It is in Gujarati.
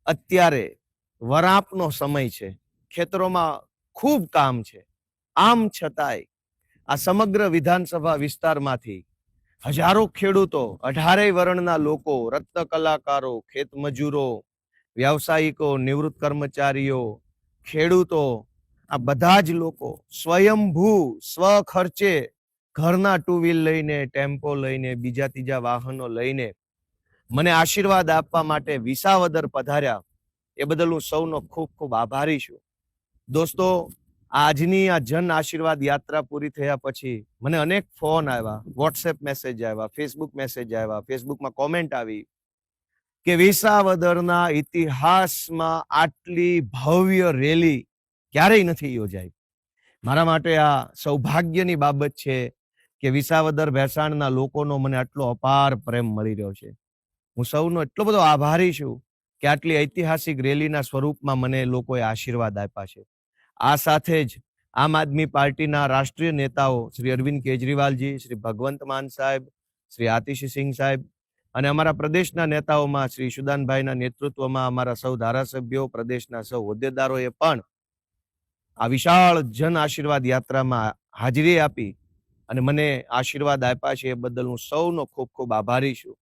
અત્યારે વરાપનો સમય છે, ખેતરોમાં ખૂબ કામ છે, આમ છતાંય આ સમગ્ર વિધાનસભા વિસ્તારમાંથી હજારો ખેડૂતો, 18 વર્ણના લોકો, રત્ન કલાકારો, ખેત મજૂરો, વ્યાવસાયિકો, નિવૃત્ત કર્મચારીઓ, ખેડૂતો, આ બધા જ લોકો સ્વયંભૂ સ્વખર્ચે ઘરના ટુ વ્હીલ લઈને, ટેમ્પો લઈને, બીજા ત્રીજા વાહનો લઈને મને આશીર્વાદ આપવા માટે વિસાવદર પધાર્યા. એ બદલ હું સૌનો ખૂબ ખૂબ આભારી છું. દોસ્તો, આજની આ જન આશીર્વાદ યાત્રા પૂરી થયા પછી મને અનેક ફોન આવ્યા, વોટ્સએપ મેસેજ આવ્યા, ફેસબુક મેસેજ આવ્યા, ફેસબુકમાં કોમેન્ટ આવી કે વિસાવદરના ઇતિહાસમાં આટલી ભવ્ય રેલી ક્યારેય નથી યોજાઈ. મારા માટે આ સૌભાગ્યની બાબત છે કે વિસાવદર ભેસાણના લોકોનો મને આટલો અપાર પ્રેમ મળી રહ્યો છે. હું સૌનો એટલો બધો આભારી છું કે આટલી ઐતિહાસિક રેલીના સ્વરૂપમાં મને લોકોએ આશીર્વાદ આપ્યા છે. આ સાથે જ આમ આદમી પાર્ટીના રાષ્ટ્રીય નેતાઓ શ્રી અરવિંદ કેજરીવાલજી, શ્રી ભગવંત માન સાહેબ, શ્રી આતિશસિંહ સાહેબ અને અમારા પ્રદેશના નેતાઓમાં શ્રી સુદાનભાઈના નેતૃત્વમાં અમારા સૌ ધારાસભ્યો, પ્રદેશના સૌ હોદ્દેદારોએ પણ આ વિશાળ જન આશીર્વાદ યાત્રામાં હાજરી આપી અને મને આશીર્વાદ આપ્યા છે. એ બદલ હું સૌનો ખૂબ ખૂબ આભારી છું.